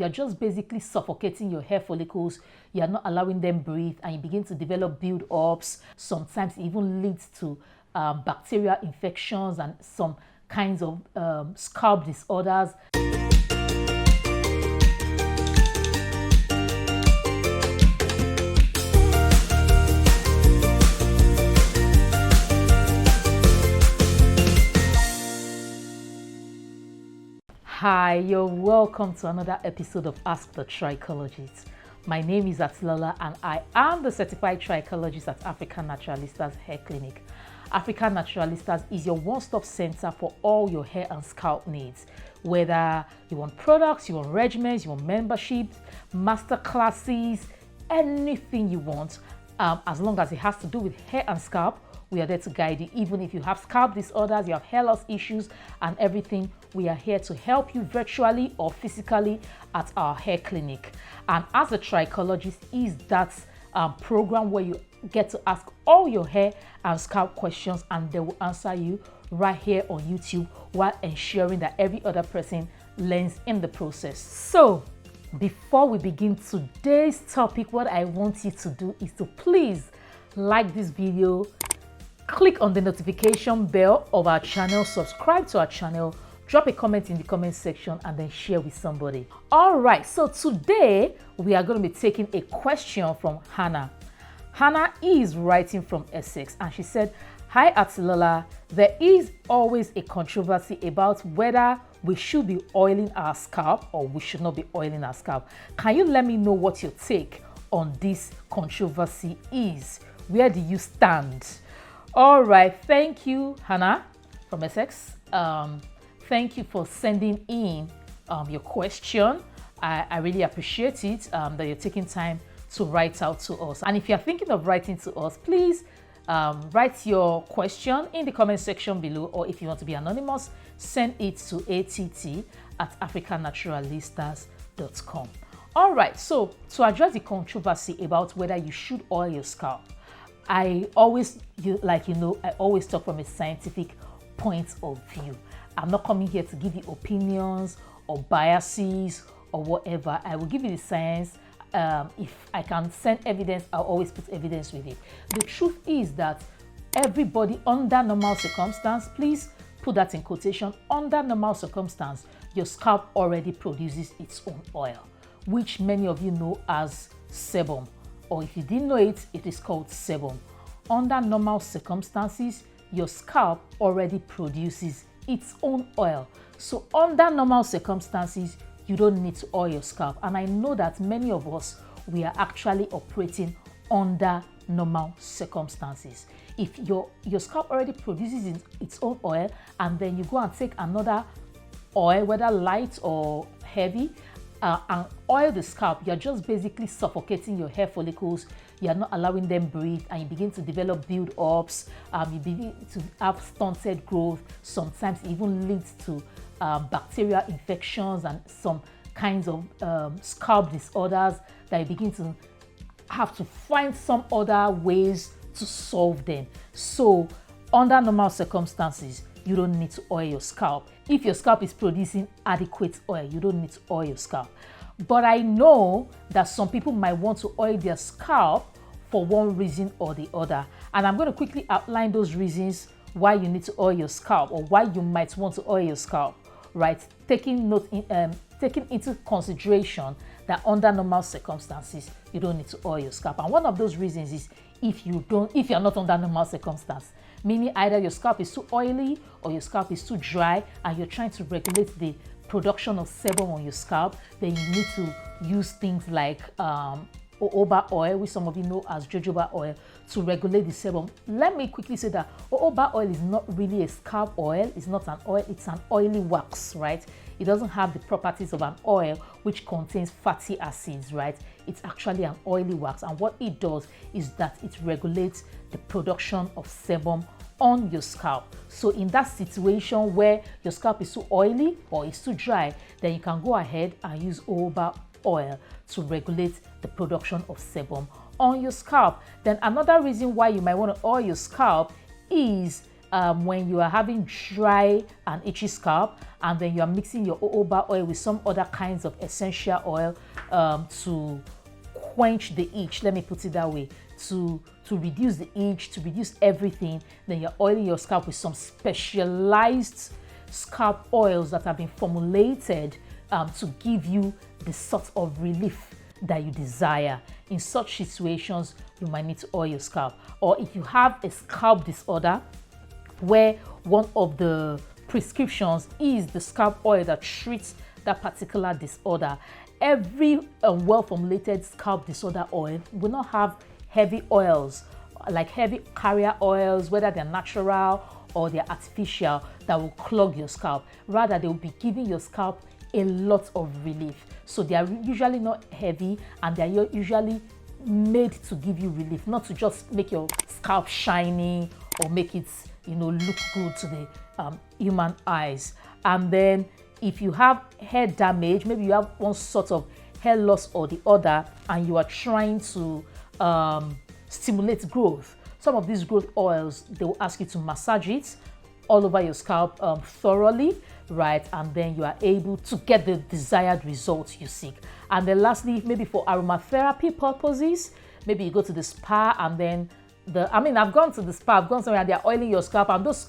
you're just basically suffocating your hair follicles. You're not allowing them breathe, and you begin to develop build-ups. Sometimes it even leads to bacterial infections and some kinds of scalp disorders. Hi, you're welcome to another episode of Ask The Trichologist. My name is Atilola and I am the certified trichologist at African Naturalistas Hair Clinic. African Naturalistas is your one-stop center for all your hair and scalp needs. Whether you want products, you want regimens, you want memberships, master classes, anything you want, as long as it has to do with hair and scalp, we are there to guide you. Even if you have scalp disorders, you have hair loss issues and everything, we are here to help you virtually or physically at our hair clinic. And As a Trichologist is that program where you get to ask all your hair and scalp questions and they will answer you right here on YouTube, while ensuring that every other person learns in the process. So before we begin today's topic, what I want you to do is to please like this video, click on the notification bell of our channel, subscribe to our channel, drop a comment in the comment section, and then share with somebody. All right, so today we are going to be taking a question from Hannah. Hannah is writing from Essex and she said, "Hi Atilola, there is always a controversy about whether we should be oiling our scalp or we should not be oiling our scalp. Can you let me know what your take on this controversy is? Where do you stand?" All right, thank you, Hannah from Essex. Thank you for sending in your question. I really appreciate it that you're taking time to write out to us. And if you're thinking of writing to us, please write your question in the comment section below, or if you want to be anonymous, send it to att@africannaturalistas.com. All right, so to address the controversy about whether you should oil your scalp, I always talk from a scientific point of view. I'm not coming here to give you opinions or biases or whatever. I will give you the science. If I can send evidence, I'll always put evidence with it. The truth is that everybody under normal circumstance, please put that in quotation, under normal circumstance, your scalp already produces its own oil, which many of you know as sebum. Or if you didn't know it, it is called sebum. Under normal circumstances, your scalp already produces its own oil. So under normal circumstances, you don't need to oil your scalp. And I know that many of us, we are actually operating under normal circumstances. If your scalp already produces its own oil and then you go and take another oil, whether light or heavy, and oil the scalp, you're just basically suffocating your hair follicles. You're not allowing them breathe, and you begin to develop build-ups. You begin to have stunted growth. Sometimes it even leads to bacterial infections and some kinds of scalp disorders that you begin to have to find some other ways to solve them. So under normal circumstances, you don't need to oil your scalp. If your scalp is producing adequate oil, you don't need to oil your scalp. But I know that some people might want to oil their scalp for one reason or the other. And I'm going to quickly outline those reasons why you need to oil your scalp, or why you might want to oil your scalp, right? Taking into consideration that under normal circumstances, you don't need to oil your scalp. And one of those reasons is if you're not under normal circumstance, meaning either your scalp is too oily or your scalp is too dry and you're trying to regulate the production of sebum on your scalp, then you need to use things like jojoba oil, which some of you know as jojoba oil, to regulate the sebum. Let me quickly say that jojoba oil is not really a scalp oil. It's not an oil, it's an oily wax, right? It doesn't have the properties of an oil which contains fatty acids, right? It's actually an oily wax, and what it does is that it regulates the production of sebum on your scalp. So in that situation where your scalp is too oily or it's too dry, then you can go ahead and use jojoba oil to regulate the production of sebum on your scalp. Then another reason why you might want to oil your scalp is when you are having dry and itchy scalp, and then you are mixing your jojoba oil with some other kinds of essential oil to quench the itch, let me put it that way, to reduce the itch, to reduce everything, then you're oiling your scalp with some specialized scalp oils that have been formulated to give you the sort of relief that you desire. In such situations, you might need to oil your scalp. Or if you have a scalp disorder where one of the prescriptions is the scalp oil that treats that particular disorder, every well-formulated scalp disorder oil will not have heavy oils, like heavy carrier oils, whether they're natural or they're artificial, that will clog your scalp. Rather, they will be giving your scalp a lot of relief. So they are usually not heavy, and they are usually made to give you relief, not to just make your scalp shiny or make it, you know, look good to the human eyes. And then if you have hair damage, maybe you have one sort of hair loss or the other, and you are trying to stimulate growth, some of these growth oils, they will ask you to massage it all over your scalp thoroughly, right? And then you are able to get the desired results you seek. And then lastly, maybe for aromatherapy purposes, maybe you go to the spa, and then I've gone to the spa, I've gone somewhere and they're oiling your scalp, and those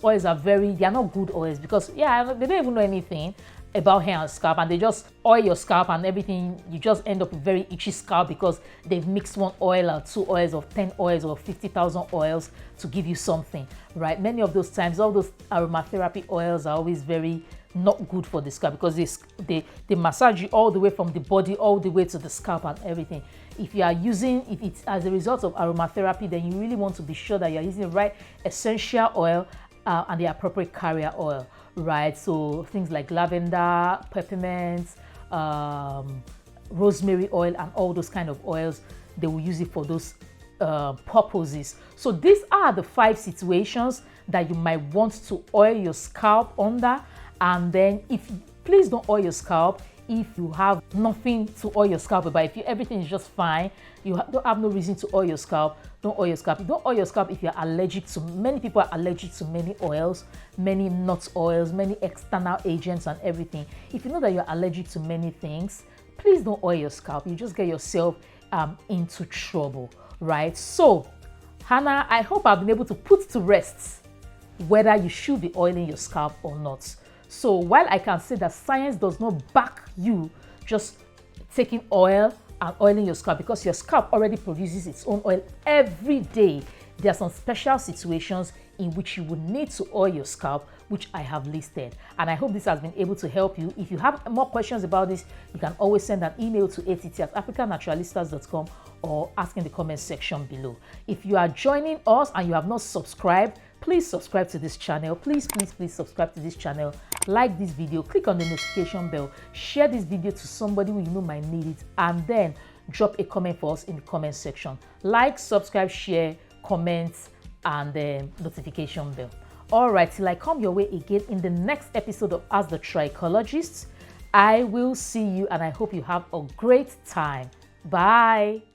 oils are they're not good oils, because they don't even know anything about hair and scalp, and they just oil your scalp and everything. You just end up with very itchy scalp because they've mixed one oil or two oils or 10 oils or 50,000 oils to give you something, right? Many of those times, all those aromatherapy oils are always very not good for the scalp, because they massage you all the way from the body all the way to the scalp and everything. If it's as a result of aromatherapy, then you really want to be sure that you're using the right essential oil and the appropriate carrier oil, right? So things like lavender, peppermint, rosemary oil, and all those kind of oils, they will use it for those purposes. So these are the 5 situations that you might want to oil your scalp under. And then please don't oil your scalp if you have nothing to oil your scalp about. If everything is just fine, you don't have no reason to oil your scalp, don't oil your scalp. Don't oil your scalp if you're allergic to, many people are allergic to many oils, many nut oils, many external agents and everything. If you know that you're allergic to many things, please don't oil your scalp. You just get yourself into trouble, right? So, Hannah, I hope I've been able to put to rest whether you should be oiling your scalp or not. So while I can say that science does not back you just taking oil and oiling your scalp, because your scalp already produces its own oil every day, there are some special situations in which you would need to oil your scalp, which I have listed. And I hope this has been able to help you. If you have more questions about this, you can always send an email to att@africannaturalistas.com or ask in the comment section below. If you are joining us and you have not subscribed, please subscribe to this channel. Please subscribe to this channel. Like this video, click on the notification bell, share this video to somebody who you know might need it, and then drop a comment for us in the comment section. Like, subscribe, share, comment, and the notification bell. All right, till I come your way again in the next episode of Ask The Trichologist, I will see you, and I hope you have a great time. Bye.